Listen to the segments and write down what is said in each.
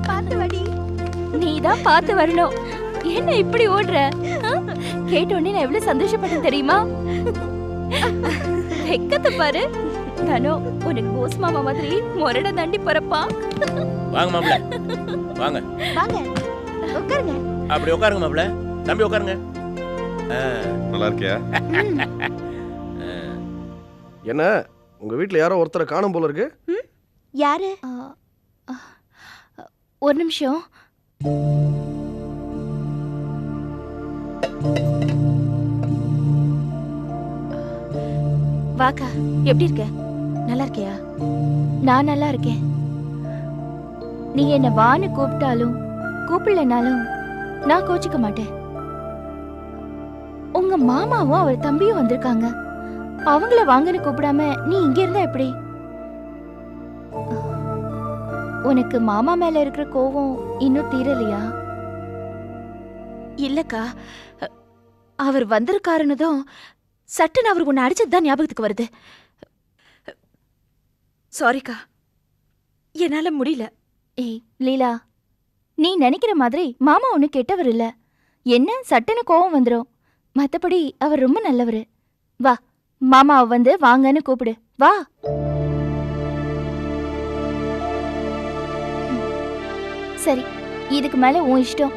பாத்து வாடி. நீதான் பார்த்து வரணும். என்ன இப்படி ஓடுற? கேட்ட உடனே நான் எவ்வளவு சந்தோஷப்பட்டேன் தெரியுமா? வெக்கத்தை பாரு. தனோ உனக்கு போஸ் மாமா மாதிரி மொரட தண்டி பறப்பா. வாங்க மாப்ள, வாங்க வாங்க உட்காருங்க. அப்படி உட்காருங்க மாப்ள. தம்பி உட்காருங்க. நல்லா இருக்கியா? என்ன உங்க வீட்ல யாரோ ஒருத்தரை காணும் போல இருக்கு? யாரு? ஒரு நிமிஷம். வாக்கா, எப்படி இருக்க? நல்லா இருக்கியா? நான் நல்லா இருக்கேன். நீ என்ன வான்னு கூப்பிட்டாலும் கூப்பிடலனாலும் நான் கோச்சிக்க மாட்டேன். உங்க மாமாவும் அவர் தம்பியும் வந்திருக்காங்க. அவங்கள வாங்கன்னு கூப்பிடாம நீ இங்க இருந்தா எப்படி? உனக்கு மாமா மேல இருக்கிற கோவம் இன்னும் தீரலையா? இல்லக்கா, அவர் வந்திருக்காருன்னதும் சட்டுன்னு அவர் உன்னை அடிச்சதுதான் ஞாபகத்துக்கு வருது. சாரிக்கா, என்னால முடியல. ஏய் லீலா, நீ நினைக்கிற மாதிரி மாமா ஒண்ணு கெட்டவர் இல்ல. என்ன சட்டுன்னு கோவம் வந்துரும். மத்தபடி அவர் ரொம்ப நல்லவரு. வா, மாமாவை வந்து வாங்கன்னு கூப்பிடு. வா. சரி, இதுக்கு மேல உன் இஷ்டம்.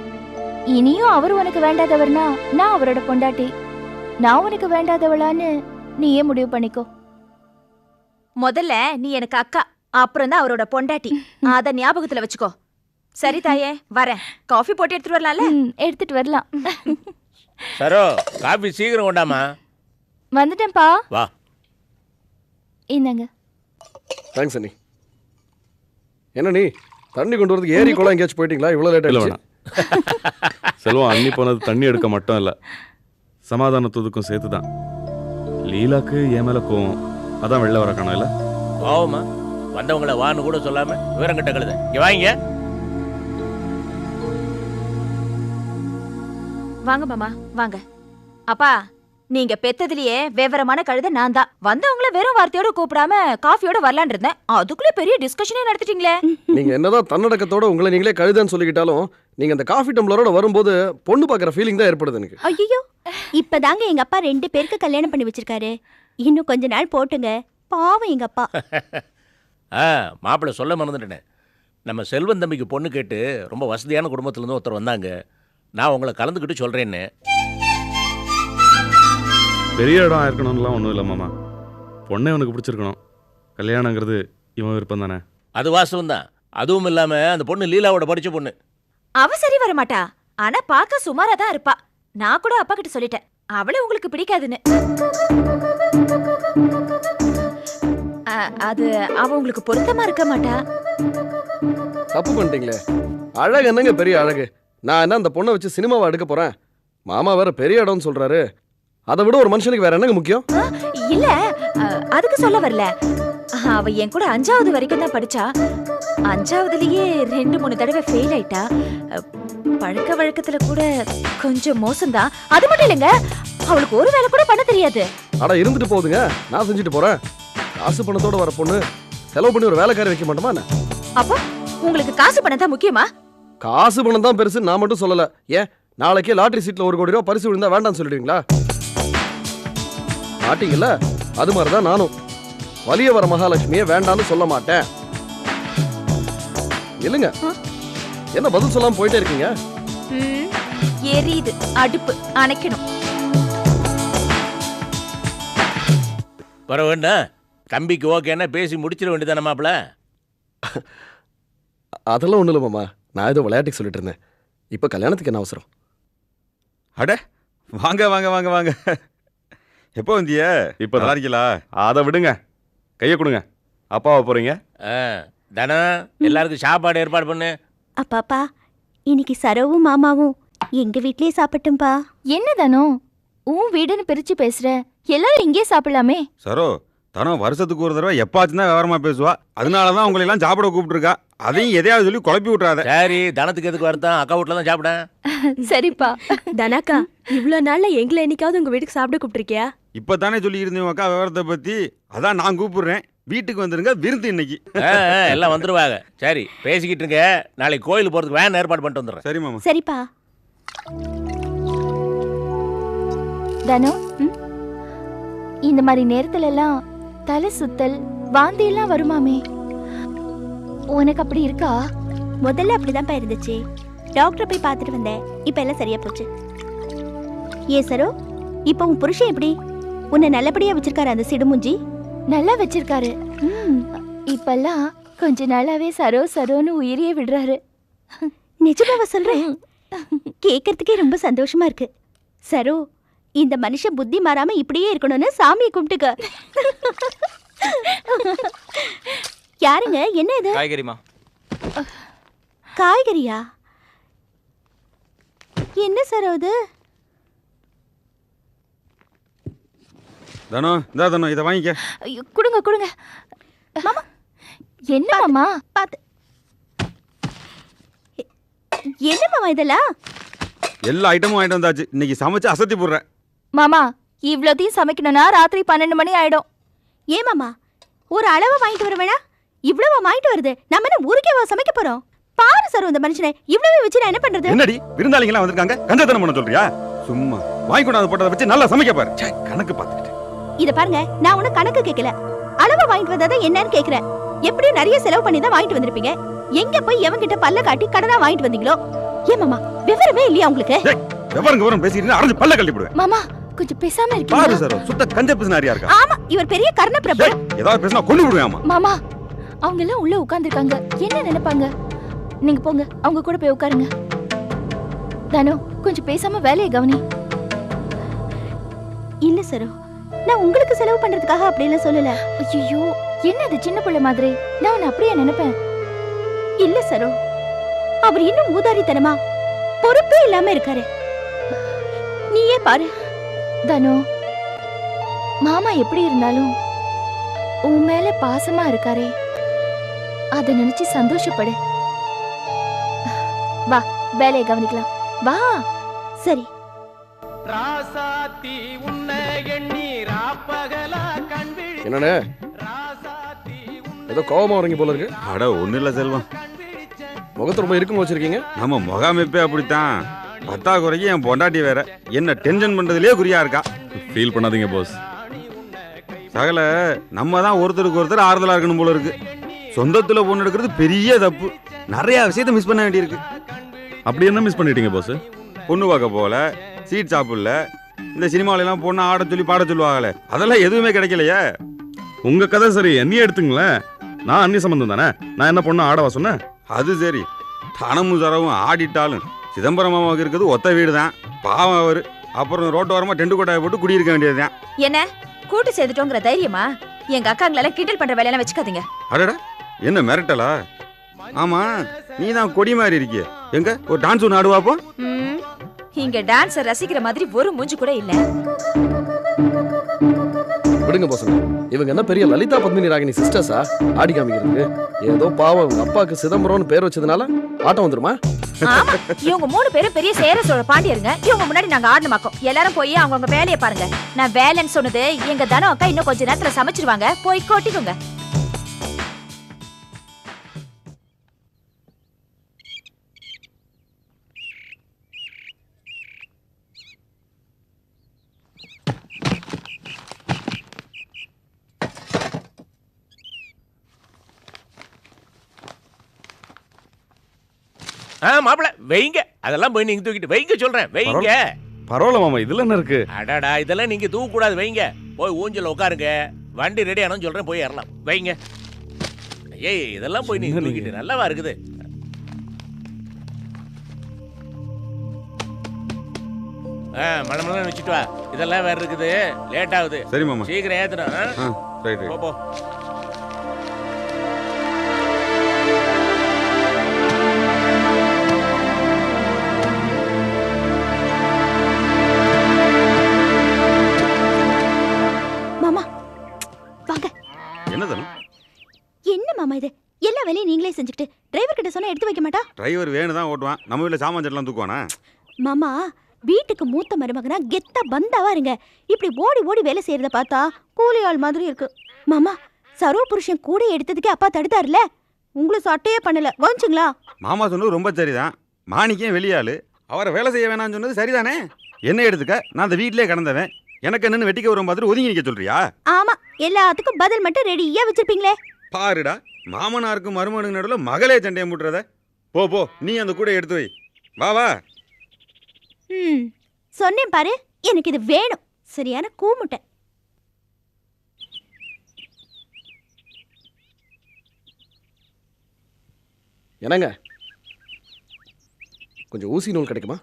இனியும் அவர் உனக்கு வேண்டாதவர்னா நான் அவரோட பொண்டாட்டி. நான் உனக்கு வேண்டாதவளான்னு நீயே முடிவு பண்ணிக்கோ. முதல்ல நீ எனக்கு அக்கா, அப்புறம் தான் அவரோட பொண்டாட்டி. அத ஞாபகத்துல வச்சுக்கோ. சரி தாயே, வரேன். காஃபி போட்டு எடுத்துட்டு வரலாம்ல? எடுத்துட்டு வரலாம். சரோ, காபி சீக்கிரம் கொண்டாமா. வந்துட்டேன்ப்பா. வா. இந்தாங்க. தேங்க்ஸ் அண்ணி. என்ன நீ தண்ணி கொண்டு வரதுக்கு ஏரி குளம் எங்கேயாச்சும் போயிட்டீங்களா? இவ்வளோ லேட் இல்லை ஆயிடுச்சு. வேணாம். செல்வம் அண்ணி போனது தண்ணி எடுக்க மட்டும் இல்லை, சமாதானத்துக்கும் சேர்த்து தான். லீலாக்கு என் மேல கோவம், அதான் வெளில வர காணோம். இல்லை கோவமா? வந்தவங்கள வான்னு கூட சொல்லாம விவரம் கிட்ட கழுத. இங்க வாங்க. வாங்க மாமா, வாங்க. அப்பா, நீங்க பெத்ததுலயே விவரமான கழுத நான் தான். வந்தவங்கள வெறும் வார்த்தையோட கூப்பிடாம காஃபியோட வரலான் இருந்தேன். அதுக்குள்ளே பெரிய டிஸ்கஷனே நடத்திட்டீங்களே. நீங்க என்னதான் தன்னடக்கத்தோட உங்களை நீங்களே கழுதான்னு சொல்லிக்கிட்டாலும் நீங்க அந்த காஃபி டம்ளரோட வரும்போது பொண்ணு பார்க்குற ஃபீலிங் தான் ஏற்படுது எனக்கு. ஐயோ, இப்பதாங்க எங்க அப்பா 2 பேருக்கு கல்யாணம் பண்ணி வச்சிருக்காரு. இன்னும் கொஞ்ச நாள் போட்டுங்க. பாவம் எங்க அப்பா. மாப்பிள்ளை சொல்ல மறந்துட்டேனே. நம்ம செல்வன் தம்பிக்கு பொண்ணு கேட்டு ரொம்ப வசதியான குடும்பத்துலேருந்து ஒருத்தர் வந்தாங்க. நான் உங்களை கலந்துக்கிட்டு சொல்கிறேன்னு. பெரிய இடம் ஆயிருக்கணும்லாம் ஒன்றும் இல்லை மாமா. பொண்ணே உனக்கு பிடிச்சிருக்கணும். கல்யாணங்கிறது இவன் விருப்பம் தானே? அது வாஸ்தவம் தான். அதுவும் இல்லாமல் அந்த பொண்ணு லீலாவோட படித்த பொண்ணு. அவ சரி வர மாட்டா, ஆனா பாக்க சுமாரா தான் இருப்பா. நான் கூட அப்பா கிட்ட சொல்லிட்டேன், அவளை உங்களுக்கு பிடிக்காதுன்னு. அது அவ உங்களுக்கு பொருத்தமா இருக்க மாட்டா. தப்பு பண்ணிட்டீங்களே. அழகு என்னங்க பெரிய அழகு. நான் என்ன அந்த பொண்ணை வச்சு சினிமாவை எடுக்க போறேன்? மாமா வேற பெரிய இடம்னு சொல்றாரு. அதை விட ஒரு மனுஷனுக்கு வேற என்னங்க முக்கியம்? இல்ல, அதுக்கு சொல்ல வரல. அவ என் கூட 5வது வரைக்கும் தான் படிச்சா. 5வதுலயே 2-3 தடவை ஃபெயில் ஆயிட்டா. பழக்க வழக்கத்துல கூட கொஞ்சம் மோசம்தான். அது மட்டும் இல்லைங்க, அவளுக்கு ஒரு வேலை கூட பண்ண தெரியாது. அட இருந்துட்டு போகுதுங்க, நான் செஞ்சுட்டு போறேன். காசு பணத்தோட வர பொண்ணு செலவு பண்ணி ஒரு வேலைக்காரி வைக்க மாட்டோமா என்ன? அப்போ உங்களுக்கு காசு பணம் தான் முக்கியமா? காசு பணம் தான் பெருசு நான் மட்டும் சொல்லல. ஏன் நாளைக்கே லாட்டரி சீட்ல 1 கோடி ரூபாய் பரிசு விழுந்தா வேண்டாம்னு சொல்லிடுவீங்களா? மாட்டீங்கல்ல, அது மாதிரிதான் நானும் வலிய வர மகாலட்சுமியை வேண்டாம்னு சொல்ல மாட்டேன். இல்லைங்க, என்ன பதில் சொல்லாம போயிட்டே இருக்கீங்க? எரியுது அடுப்பு, அணைக்கணும். வர வேண்டாம். தம்பிக்கு ஓகேன்னா பேசி முடிச்சிட வேண்டியதானே மாப்பிள்ள? அதெல்லாம் ஒண்ணும் இல்லை மாமா, நான் ஏதோ விளையாட்டுக்கு சொல்லிட்டு இருந்தேன். இப்போ கல்யாணத்துக்கு என்ன அவசரம்? அட வாங்க வாங்க வாங்க வாங்க. எப்போ வந்திய? இப்போ நல்லா இருக்கீங்களா? அதை விடுங்க, கையை கொடுங்க. அப்பாவை போறீங்க? தனம், எல்லாருக்கும் சாப்பாடு ஏற்பாடு பண்ணு. அப்பாப்பா, இன்னைக்கு சரவும் மாமாவும் எங்க வீட்லயே சாப்பிட்டும்பா. என்னதானோ உன் வீடுன்னு பிரிச்சு பேசுற? எல்லாரும் இங்கே சாப்பிடலாமே. சரோ, தனம் வருஷத்துக்கு ஒரு தடவை எப்பாச்சும் தான் விவரமா பேசுவா. அதனாலதான் உங்களை எல்லாம் சாப்பிட கூப்பிட்டுருக்கா. அதையும் எதையாவது சொல்லி குழப்பி விட்டுறாத. சரி, தனத்துக்கு எதுக்கு வருத்தம்? அக்கா வீட்டில் தான் சாப்பிட. சரிப்பா. தனாக்கா, இவ்ளோ நாள்ல எங்களை என்னைக்காவது உங்க வீட்டுக்கு சாப்பிட கூப்பிட்டுருக்கியா? இப்பதானே சொல்லி இருந்தேன் அக்கா விவரத்தை பத்தி. அதான் நான் கூப்பிடுறேன். வீட்டுக்கு வந்துருங்க, விருந்து இன்னைக்கு. எல்லாம் வந்துருவாங்க. சரி பேசிக்கிட்டு இருங்க, நாளைக்கு கோயிலுக்கு போறதுக்கு வேன் ஏற்பாடு பண்ணிட்டு வந்துடுறேன். சரி மாமா. சரிப்பா. தனு, இந்த மாதிரி நேரத்துல எல்லாம் தலை சுத்தல் வாந்தி எல்லாம் வருமாமே, உனக்கு அப்படி இருக்கா? முதல்ல அப்படிதான்ப்பா இருந்துச்சு. டாக்டர் போய் பார்த்துட்டு வந்தேன், இப்ப எல்லாம் சரியா போச்சு. ஏன் சரோ, இப்ப உன் புருஷன் எப்படி? உன்னை நல்லபடியா வச்சிருக்காரு அந்த சிடுமுஞ்சி? நல்லா வச்சிருக்காரு. இப்பெல்லாம் கொஞ்ச நாளாவே சரோ சரோன்னு உயிரியே விடுறாரு. நிஜமாவா சொல்றேன்? கேட்கறதுக்கே ரொம்ப சந்தோஷமா இருக்கு. சரோ, இந்த மனுஷன் புத்தி மாறாம இப்படியே இருக்கணும்னு சாமியை கும்பிட்டுக்க. யாருங்க? என்ன இது? காய்கறிமா. காய்கறியா? என்ன சரோ இது? தனோ, இந்தா தனோ, இதை வாங்கிக்க. ஐயோ, கொடுங்க கொடுங்க. மாமா, என்ன மாமா? பாத்து. என்ன மாமா இதெல்லாம்? எல்லா ஐட்டமும் வாங்கிட்டு வந்தாச்சு. இன்னைக்கு சமைச்சு அசத்தி போடுறேன். மாமா, இவ்வளோத்தையும் சமைக்கணும்னா ராத்திரி 12 மணி ஆயிடும். ஏன் மாமா, ஒரு அளவா வாங்கிட்டு வர வேணா? இவ்வளவா வாங்கிட்டு வருது? நம்ம என்ன ஊருக்கேவா சமைக்க போறோம்? பாரு சார், இந்த மனுஷனை இவ்வளவு வச்சு நான் என்ன பண்றது? என்னடி விருந்தாளிங்க வந்திருக்காங்க, கஞ்சத்தனம் பண்ண சொல்றியா? சும்மா வாங்கி கொண்டாந்து போட்டதை வச்சு நல்லா சமைக்க பாரு. கணக்கு பார்த்துக்கிட்டு. இத பாருங்க, நான் உன கணக்கு கேட்கல, அளவா வாங்கிட்டு வந்தா என்னன்னு கேக்குறேன். எப்படியும் நிறைய செலவு பண்ணி தான் வாங்கிட்டு வந்திருப்பீங்க. எங்க போய் எவன்கிட்ட பல்ல காட்டி கடனா வாங்கிட்டு வந்தீங்களோ? ஏன் மாமா, விவரமே இல்லையா உங்களுக்கு? விவரம் பேசிட்டு அரைஞ்சு பல்ல கழட்டி போடுவேன். மாமா, கொஞ்சம் பேசாம பாரு இருக்கீங்களா? சார், சுத்த கஞ்ச பிசினாரியா இருக்கா. ஆமா, இவர் பெரிய கர்ண பிரபு. ஏதாவது பேசினா கொண்டு விடுவேன். மாமா, அவங்க எல்லாம் உள்ள உட்கார்ந்திருக்காங்க, என்ன நினைப்பாங்க? நீங்க போங்க, அவங்க கூட போய் உட்காருங்க. தானோ, கொஞ்சம் பேசாம வேலையை கவனி. இல்ல சரோ, நான் உங்களுக்கு செலவு பண்றதுக்காக அப்படி எல்லாம் சொல்லல. ஐயோ, என்னது சின்ன பிள்ளை மாதிரி? நான் உன்னை அப்படியே நினைப்பேன். இல்ல சரோ, அவர் இன்னும் ஊதாரித்தனமா பொறுப்பே இல்லாம இருக்காரு. நீயே பாரு. தானோ, மாமா எப்படி இருந்தாலும் உன் மேல பாசமா இருக்காரே, அதை நினைச்சு சந்தோஷப்படு. வா, வேலையை கவனிக்கலாம். வா. சரி. என்னண்ணே, ஏதோ கோவமா வரீங்க போல இருக்கு. அட ஒண்ணு இல்ல செல்வம், முகத்தை ரொம்ப இருக்குன்னு வச்சிருக்கீங்க. நம்ம முகாமைப்பே அப்படித்தான். பத்தாக்குறைக்கு என் பொண்டாட்டி வேற என்ன டென்ஷன் பண்றதுலயே குறியா இருக்கா. ஃபீல் பண்ணாதீங்க பாஸ். சகல நம்ம தான் ஒருத்தருக்கு ஒருத்தர் ஆறுதலா இருக்கணும் போல இருக்கு. சொந்தத்துல பொண்ணு எடுக்கிறது பெரிய தப்பு. நிறைய விஷயத்த மிஸ் பண்ண வேண்டியிருக்கு. அப்படி என்ன மிஸ் பண்ணிட்டீங்க பாஸ்? பொண்ணு பார்க்க போல, சீட் சாப்பிடல, இந்த சினிமாவில எல்லாம் பொண்ணு ஆட சொல்லி பாட சொல்லுவாங்களே, அதெல்லாம் எதுவுமே கிடைக்கலையே. உங்க கதை சரி, என்னையே எடுத்துங்களேன். நான் அந்நிய சம்பந்தம் தானே, நான் என்ன பொண்ணு ஆடவா சொன்னேன்? அது சரி, தனமும் சரவும் ஆடிட்டாலும் சிதம்பரம் மாமாவுக்கு இருக்கிறது ஒத்த வீடு தான். பாவம் அவரு. அப்புறம் ரோட்டோரமா டென்ட் கொட்டாயை போட்டு குடியிருக்க வேண்டியதுதான். என்ன கூட்டு சேர்த்துட்டோங்கிற தைரியமா? எங்க அக்காங்களெல்லாம் கிண்டல் பண்ற வேலையெல்லாம் வச்சுக்காதீங்க. அடடா, என்ன மிரட்டலா? ஆமா, நீ தான் கொடி மாதிரி இருக்கிய. எங்க ஒரு டான்ஸ் ஒன்று ஆடுவாப்போ? இங்க டான்ஸ ரசிக்கிற மாதிரி ஒரு மூஞ்சி கூட இல்ல. விடுங்க பசங்க, இவங்க என்ன பெரிய லலிதா பத்மினி ராகினி சிஸ்டர்ஸா ஆடி காமிக்கிறதுக்கு? ஏதோ பாவம் உங்க அப்பாவுக்கு சிதம்பரம்னு பேர் வச்சதுனால ஆட்டம் வந்துருமா? ஆமா, இவங்க 3 பேரும் பெரிய சேர சோழ பாண்டியருங்க. இவங்க முன்னாடி நாங்க ஆடணுமாக்கோம். எல்லாரும் போய் அவங்கவுங்க வேலையை பாருங்க. நான் வேலைன்னு சொன்னது எங்க தனம் அக்கா இன்னும் கொஞ்ச நேரத்துல சமைச்சிருவாங்க. போய் கொட்டிக்கோங்க. மாப்பிள்ள வைங்க, அதெல்லாம் போய் நீங்க தூக்கிட்டு வைங்க சொல்றேன். வைங்க. பரவாயில்ல மாமா, இதுல என்ன இருக்கு? அடாடா, இதெல்லாம் நீங்க தூக்க கூடாது. வைங்க, போய் ஊஞ்சல உட்காருங்க. வண்டி ரெடி ஆனு சொல்றேன், போய் ஏறலாம். வைங்க. ஏய், இதெல்லாம் போய் நீங்க தூக்கிட்டு நல்லவா இருக்குது. மழை வச்சுட்டு வா. இதெல்லாம் வேற இருக்குது, லேட் ஆகுது. சரி மாமா, சீக்கிரம் ஏத்தணும். ரைட். போ. என்ன மாமா இது? எல்லா வேலையும் நீங்களே செஞ்சுக்கிட்டு டிரைவர் கிட்ட சொன்னா எடுத்து வைக்க மாட்டா? டிரைவர் வேணும் தான் ஓட்டுவான். நம்ம வீட்டில் சாமான் செட்டெல்லாம் தூக்குவானா? மாமா, வீட்டுக்கு மூத்த மருமகனா கெத்தா பந்தாவா இருங்க. இப்படி ஓடி ஓடி வேலை செய்யறத பார்த்தா கூலி ஆள் மாதிரி இருக்கு. மாமா, சரோ புருஷன் கூட எடுத்ததுக்கே அப்பா தடுத்தாருல. உங்களுக்கு சட்டையே பண்ணல கவனிச்சுங்களா? மாமா சொன்னது ரொம்ப சரிதான். மாணிக்கம் வெளியாளு, அவரை வேலை செய்ய வேணாம்னு சொன்னது சரிதானே. என்ன எடுத்துக்க, நான் அந்த வீட்டிலே கிடந்தவன். எனக்கு என்னன்னு வெட்டிக்க வரும் பார்த்துட்டு ஒதுங்கி நிற்க சொல்றியா? ஆமா, எல்லாத்துக்கும் பதில் மட்டும் ரெடியா வச்சிருப்பீங்களே. பாருடா, மாமனாருக்கும் மருமனுக்கு நடுவில் மகளே சண்டையை முட்டுறத. போ போ, நீ அந்த கூட எடுத்து வை. வா வா. சொன்னேன் பாரு, எனக்கு இது வேணும். சரியான கூமுட்டை. என்னங்க, கொஞ்சம் ஊசி நூல் கிடைக்குமா?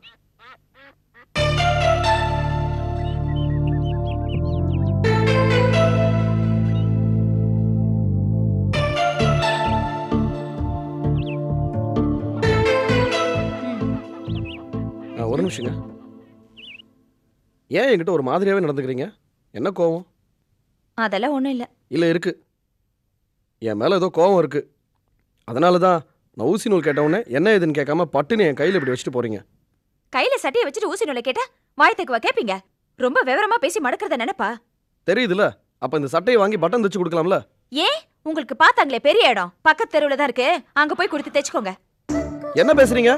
ஒரு நிமிஷங்க. ஏன் என்கிட்ட ஒரு மாதிரியாவே நடந்துக்கிறீங்க? என்ன கோவம்? அதெல்லாம் ஒண்ணும் இல்ல. இல்லை இருக்கு. என் மேலே ஏதோ கோவம் இருக்கு. அதனால தான் நான் ஊசி நூல் கேட்டவுடனே என்ன ஏதுன்னு கேட்காம பட்டுன்னு என் கையில் இப்படி வச்சுட்டு போறீங்க. கையில சட்டையை வச்சுட்டு ஊசி நூலை கேட்டா வாயத்துக்குவா கேப்பீங்க? ரொம்ப விவரமா பேசி மடக்கிறத நினைப்பா? தெரியுதுல, அப்ப இந்த சட்டையை வாங்கி பட்டன் தச்சு கொடுக்கலாம்ல. ஏன் உங்களுக்கு பார்த்தாங்களே பெரிய இடம் பக்கத்து தெருவுல தான் இருக்கு, அங்க போய் கொடுத்து தைச்சுக்கோங்க. என்ன பேசுறீங்க?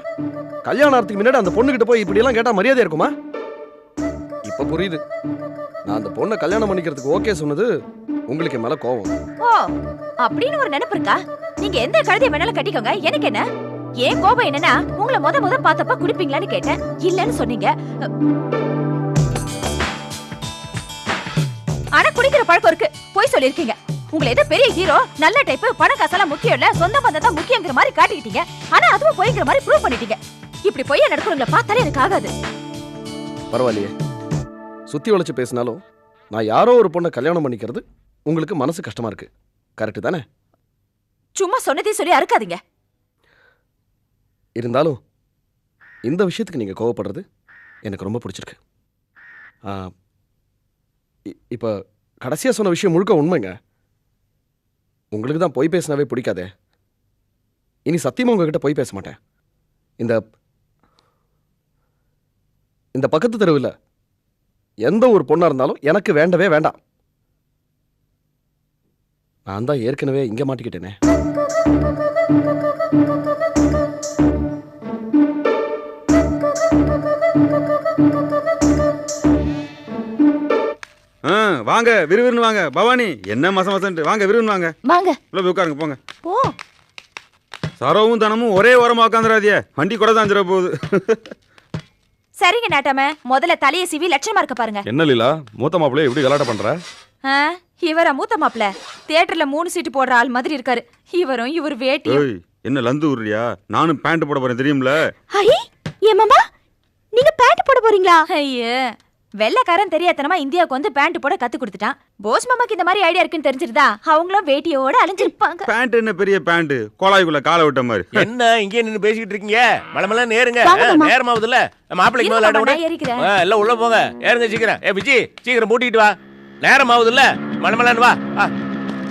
கல்யாணத்துக்கு முன்னாடி அந்த பொண்ணுகிட்ட போய் இப்படி எல்லாம் கேட்டா மரியாதை இருக்குமா? இப்ப புரியுது. நான் அந்த பொண்ணை கல்யாணம் பண்ணிக்கிறதுக்கு ஓகே சொன்னது உங்களுக்கு மேல கோவம். ஓ, அப்படின்னு ஒரு நினைப்பு இருக்கா? நீங்க எந்த கழுதைய வேணாலும் கட்டிக்கோங்க, எனக்கு என்ன? ஏன் கோபம் என்னன்னா, உங்களை முத பார்த்தப்ப குடிப்பீங்களான்னு கேட்டேன், இல்லன்னு சொன்னீங்க. ஆனா குடிக்கிற பழக்கம் இருக்கு, போய் சொல்லிருக்கீங்க. உங்களை ஏதோ பெரிய ஹீரோ, நல்ல டைப், பண காசெல்லாம் முக்கியம் இல்ல, சொந்த பந்தம் தான் முக்கியங்கிற மாதிரி காட்டிக்கிட்டீங்க. ஆனா அதுவும் போய்ங்கிற மாதிரி ப்ரூவ் பண்ணிட்டீங்க. இப்படி பொய்யா நடக்கிறவங்களை பார்த்தாலே எனக்கு ஆகாது. பரவாயில்லையே, சுத்தி வளைச்சு பேசினாலும் நான் யாரோ ஒரு பொண்ணை கல்யாணம் பண்ணிக்கிறது உங்களுக்கு மனசு கஷ்டமா இருக்கு. கரெக்ட் தானே? சும்மா சொன்னதே சொல்லி அறுக்காதீங்க. இருந்தாலும் இந்த விஷயத்துக்கு நீங்க கோவப்படுறது எனக்கு ரொம்ப பிடிச்சிருக்கு. இப்ப கடைசியா சொன்ன விஷயம் முழுக்க உண்மைங்க. உங்களுக்கு தான் பொய் பேசினாவே பிடிக்காதே. இனி சத்தியமா உங்ககிட்ட பொய் பேச மாட்டேன். இந்த பக்கத்து தெருவில் எந்த ஒரு பொண்ணா இருந்தாலும் எனக்கு வேண்டவே வேண்டாம். நான் தான் ஏற்கனவே இங்க மாட்டிக்கிட்டேனே. வாங்க, விறுவிறுன்னு வாங்க. பவானி, என்ன மசமசன்ட்டு வாங்க, விறுவிறுன்னு வாங்க. வாங்க. உள்ள போய் உட்காருங்க, போங்க. ஓ, சரவும் தனமும் ஒரே ஓரமா உட்காந்துராதிய, வண்டி கூட தான் போகுது. சரிங்க நாட்டாம, முதல்ல தலையை சிவி லட்சணமா இருக்க பாருங்க. என்ன லீலா, மூத்த மாப்பிள்ளைய எப்படி கலாட்ட பண்ற? இவரா மூத்த மாப்பிள்ள? தியேட்டர்ல 3 சீட்டு போடுற ஆள் மாதிரி இருக்காரு. இவர் வேட்டி. என்ன லந்து உருறியா? நானும் பேண்ட் போட போறேன் தெரியும்ல. ஐ ஏ மாமா, நீங்க பேண்ட் போட போறீங்களா? ஐயே, வெள்ளக்காரன் தெரியாதனமா இந்தியாவுக்கு வந்து பேண்ட் போட கத்து கொடுத்துட்டான். போஸ் மாமாக்கு இந்த மாதிரி ஐடியா இருக்குன்னு தெரிஞ்சிருந்தா அவங்களும் வேட்டியோட அலைஞ்சிருப்பாங்க. பேண்ட் என்ன பெரிய பேண்ட், கோலாய்க்குள்ள காலை விட்ட மாதிரி. என்ன இங்கே நின்னு பேசிக்கிட்டு இருக்கீங்க? மலமல நேருங்க, வாங்க மாமா. நேரமாவுதுல. மாப்பிள்ளைக்கு முதல்ல ஆட விடு. ஏறிக்கிறேன். எல்லாம் உள்ள போங்க, ஏறுங்க சீக்கிரம். விஜி சீக்கிரம் பூட்டிட்டு வா, நேரமாவுதுல்ல. மலமலன்னு வா.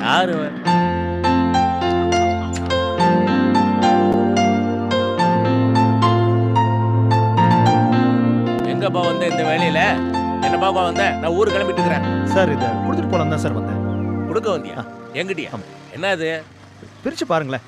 யாரு எங்கப்பா வந்த இந்த வேலையில? என்னப்பா வந்த? நான் ஊருக்கு கிளம்பிட்டு இருக்கிறேன் சார். இதை கொடுத்துட்டு போலாம் தான் சார் வந்தேன். கொடுக்க வந்தியா? எங்கிட்டியா? என்ன அது? பிரிச்சு பாருங்களேன்.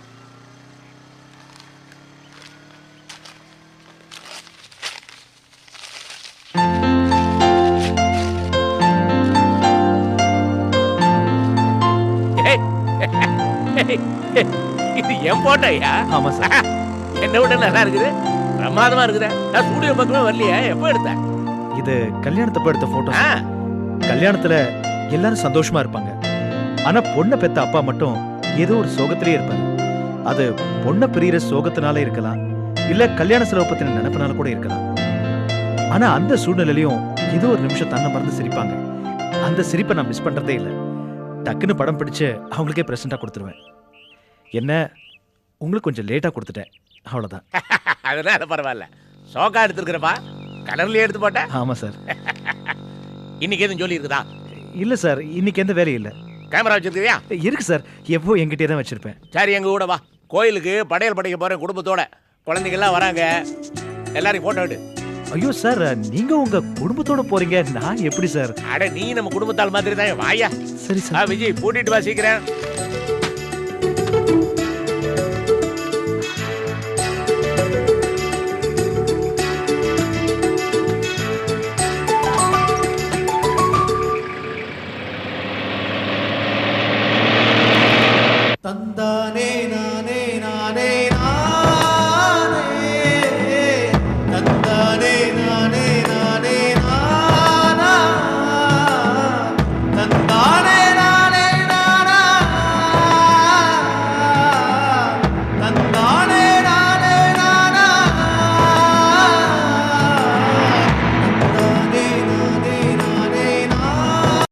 இது என் போட்டோயா? ஆமா சார். என்ன விட நல்லா இருக்குது, பிரமாதமா இருக்குதா? நான் ஸ்டூடியோ பக்கமே வரலையே, எப்போ எடுத்தேன்? இது கல்யாணத்தப்ப எடுத்த போட்டோ. கல்யாணத்துல எல்லாரும் சந்தோஷமா இருப்பாங்க. ஆனா பொண்ணை பெத்த அப்பா மட்டும் ஏதோ ஒரு சோகத்திலே இருப்பாரு. அது பொண்ணை பிரியிற சோகத்தினால இருக்கலாம், இல்ல கல்யாண செலவு பத்தின நினைப்பினால கூட இருக்கலாம். ஆனா அந்த சூழ்நிலையிலையும் ஏதோ ஒரு நிமிஷம் தன்னை மறந்து சிரிப்பாங்க. அந்த சிரிப்பை நான் மிஸ் பண்றதே இல்லை. டக்குன்னு படம் பிடிச்சு அவங்களுக்கே பிரசண்டா கொடுத்துருவேன். என்ன, உங்களுக்கு கொஞ்சம் லேட்டா கொடுத்துட்டேன், அவ்வளவுதான். அதனால பரவாயில்ல. சோக்கா எடுத்துருக்கிறப்பா, கலர்லயே எடுத்து போட்டேன். ஆமா சார். இன்னைக்கு எதுவும் சொல்லி இருக்குதா? இல்ல சார், இன்னைக்கு எந்த வேலையும் இல்ல. கேமரா வச்சிருக்கியா? இருக்கு சார், எப்போ என்கிட்டயே தான் வச்சிருப்பேன். சரி, எங்க கூட வா, கோயிலுக்கு படையல் படைக்க போறேன் குடும்பத்தோட. குழந்தைங்கள்லாம் வராங்க, எல்லாரையும் போட்டோ எடு. ஐயோ சார், நீங்க உங்க குடும்பத்தோட போறீங்க, நான் எப்படி சார்? அட நீ நம்ம குடும்பத்தால் மாதிரி தான் வாயா. சரி சார். விஜய் கூட்டிட்டு வா சீக்கிரம்.